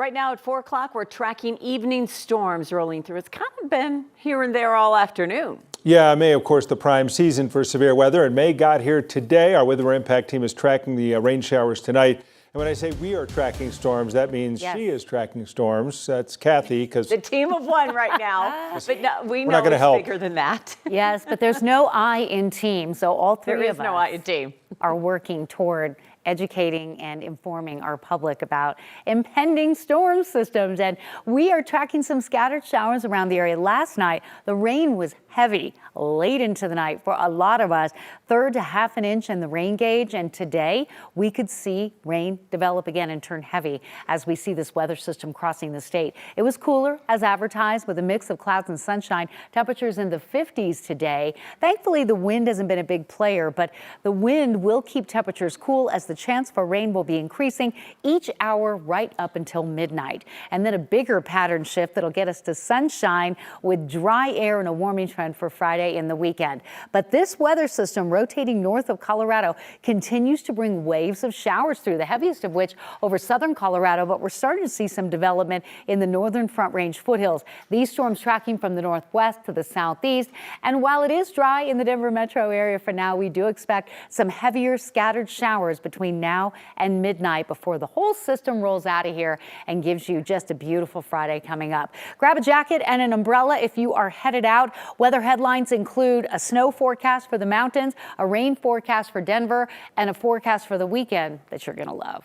Right now at 4 o'clock, we're tracking evening storms rolling through. It's kind of been here and there all afternoon. Yeah, May, of course, the prime season for severe weather, and May got here today. Our Weather Impact team is tracking the rain showers tonight. And when I say we are tracking storms, that means she is tracking storms. That's Kathy, because the team of one right now. But no, we know it's bigger than that. Yes, but there's no I in team, so all three of us no I in team. are working toward educating and informing our public about impending storm systems. And we are tracking some scattered showers around the area. Last night, the rain was heavy late into the night for a lot of us, 1/3 to 1/2 an inch in the rain gauge. And today we could see rain develop again and turn heavy as we see this weather system crossing the state. It was cooler as advertised with a mix of clouds and sunshine. Temperatures in the 50s today. Thankfully, the wind hasn't been a big player, but the wind will keep temperatures cool as the chance for rain will be increasing each hour right up until midnight. And then a bigger pattern shift that'll get us to sunshine with dry air and a warming trend for Friday and the weekend. But this weather system rotating north of Colorado continues to bring waves of showers through, the heaviest of which over southern Colorado, but we're starting to see some development in the northern Front Range foothills. These storms tracking from the northwest to the southeast. And while it is dry in the Denver metro area for now, we do expect some heavier scattered showers between now and midnight before the whole system rolls out of here and gives you just a beautiful Friday coming up. Grab a jacket and an umbrella if you are headed out. Weather headlines include a snow forecast for the mountains, a rain forecast for Denver, and a forecast for the weekend that you're going to love.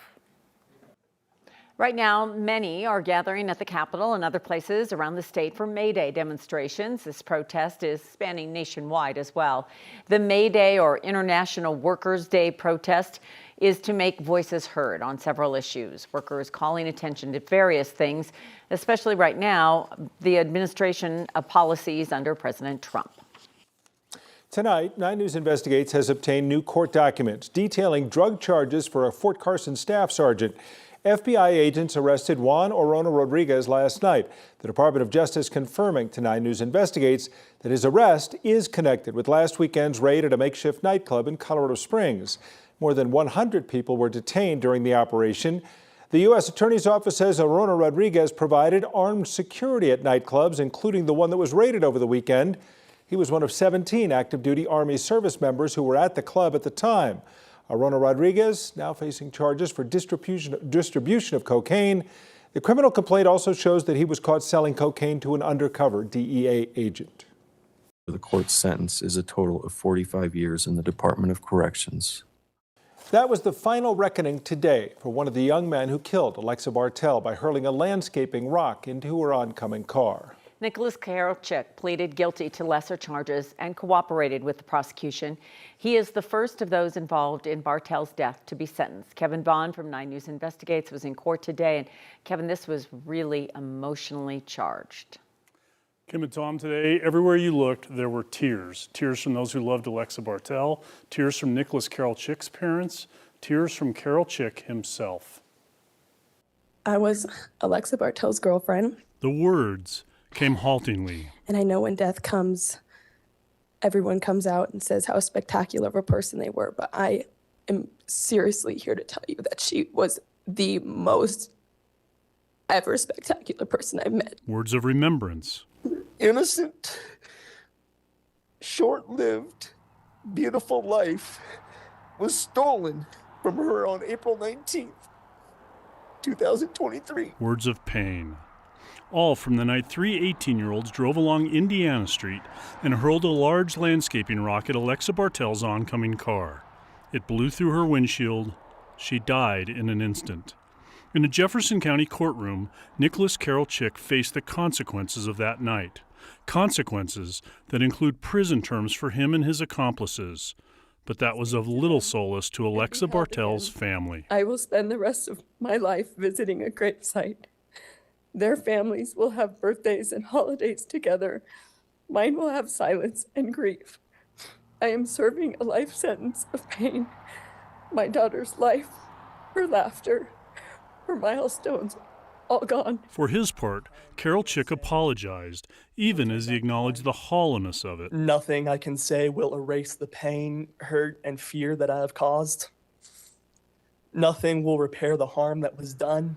Right now, many are gathering at the Capitol and other places around the state for May Day demonstrations. This protest is spanning nationwide as well. The May Day, or International Workers' Day protest, is to make voices heard on several issues. Workers calling attention to various things, especially right now, the administration of policies under President Trump. Tonight, 9 News Investigates has obtained new court documents detailing drug charges for a Fort Carson staff sergeant. FBI agents arrested Juan Orona Rodriguez last night. The Department of Justice confirming to 9 News Investigates that his arrest is connected with last weekend's raid at a makeshift nightclub in Colorado Springs. More than 100 people were detained during the operation. The U.S. Attorney's Office says Orona Rodriguez provided armed security at nightclubs, including the one that was raided over the weekend. He was one of 17 active duty Army service members who were at the club at the time. Orona Rodriguez now facing charges for distribution of cocaine. The criminal complaint also shows that he was caught selling cocaine to an undercover DEA agent. The court's sentence is a total of 45 years in the Department of Corrections. That was the final reckoning today for one of the young men who killed Alexa Bartell by hurling a landscaping rock into her oncoming car. Nicholas Karolchik pleaded guilty to lesser charges and cooperated with the prosecution. He is the first of those involved in Bartell's death to be sentenced. Kevin Vaughn from 9 News Investigates was in court today. And Kevin, this was really emotionally charged. Kim and Tom, today, everywhere you looked, there were tears. Tears from those who loved Alexa Bartell, tears from Nicholas Karolchik's parents, tears from Karolchik himself. I was Alexa Bartell's girlfriend. The words came haltingly. And I know when death comes, everyone comes out and says how spectacular of a person they were, but I am seriously here to tell you that she was the most ever spectacular person I've met. Words of remembrance. Innocent, short-lived, beautiful life was stolen from her on April 19th, 2023. Words of pain. All from the night 3 18-year-olds drove along Indiana Street and hurled a large landscaping rock at Alexa Bartell's oncoming car. It blew through her windshield. She died in an instant. In a Jefferson County courtroom, Nicholas Karolchik faced the consequences of that night. Consequences that include prison terms for him and his accomplices. But that was of little solace to Alexa Bartell's family. I will spend the rest of my life visiting a gravesite. Their families will have birthdays and holidays together. Mine will have silence and grief. I am serving a life sentence of pain. My daughter's life, her laughter, her milestones, all gone. For his part, Karolchik apologized, even as he acknowledged the hollowness of it. Nothing I can say will erase the pain, hurt, and fear that I have caused. Nothing will repair the harm that was done.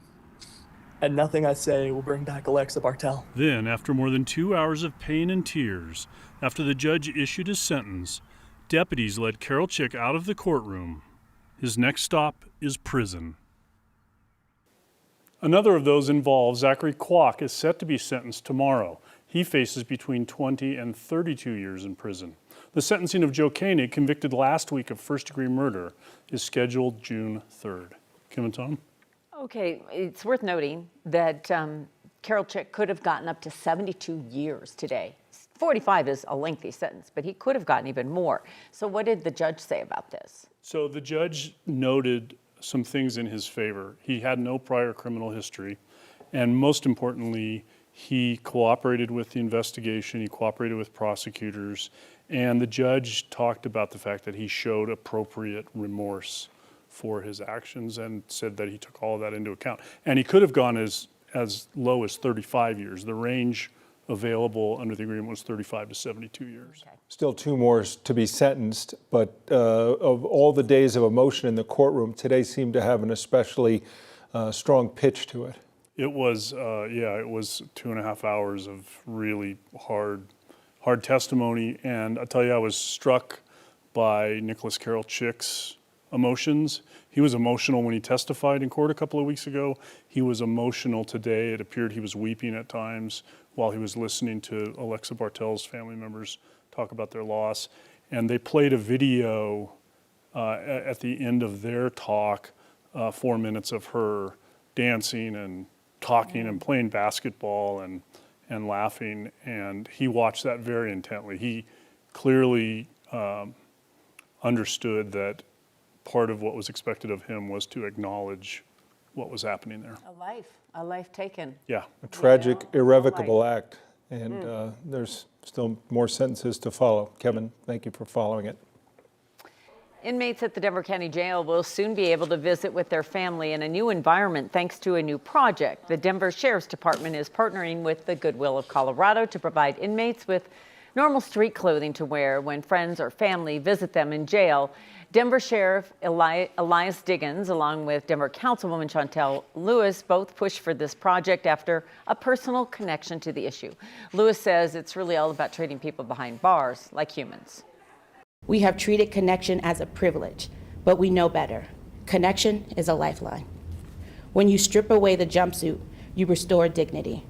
and nothing I say will bring back Alexa Bartell. Then, after more than 2 hours of pain and tears, after the judge issued his sentence, deputies led Carol Chick out of the courtroom. His next stop is prison. Another of those involved, Zachary Kwok, is set to be sentenced tomorrow. He faces between 20 and 32 years in prison. The sentencing of Joe Koenig, convicted last week of first-degree murder, is scheduled June 3rd. Kim and Tom? Okay, it's worth noting that Carol Chick could have gotten up to 72 years today. 45 is a lengthy sentence, but he could have gotten even more. So what did the judge say about this? So the judge noted some things in his favor. He had no prior criminal history, and most importantly, he cooperated with the investigation, he cooperated with prosecutors, and the judge talked about the fact that he showed appropriate remorse for his actions and said that he took all of that into account. And he could have gone as low as 35 years. The range available under the agreement was 35 to 72 years. Okay. Still 2 more to be sentenced, but of all the days of emotion in the courtroom, today seemed to have an especially strong pitch to it. It was, it was 2.5 hours of really hard testimony. And I'll tell you, I was struck by Nicholas Carroll Chick's emotions. He was emotional when he testified in court a couple of weeks ago. He was emotional today. It appeared he was weeping at times while he was listening to Alexa Bartell's family members talk about their loss. And they played a video at the end of their talk, 4 minutes of her dancing and talking and playing basketball and laughing. And he watched that very intently. He clearly understood that part of what was expected of him was to acknowledge what was happening there. A life taken. Yeah. A tragic, irrevocable act, and there's still more sentences to follow. Kevin, thank you for following it. Inmates at the Denver County Jail will soon be able to visit with their family in a new environment thanks to a new project. The Denver Sheriff's Department is partnering with the Goodwill of Colorado to provide inmates with normal street clothing to wear when friends or family visit them in jail. Denver Sheriff Elias Diggins, along with Denver Councilwoman Chantel Lewis, both pushed for this project after a personal connection to the issue. Lewis says it's really all about treating people behind bars like humans. We have treated connection as a privilege, but we know better. Connection is a lifeline. When you strip away the jumpsuit, you restore dignity.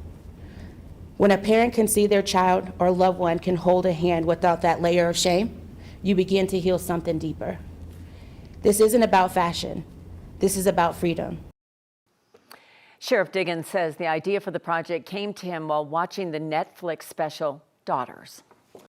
When a parent can see their child or loved one can hold a hand without that layer of shame, you begin to heal something deeper. This isn't about fashion. This is about freedom. Sheriff Diggins says the idea for the project came to him while watching the Netflix special Daughters.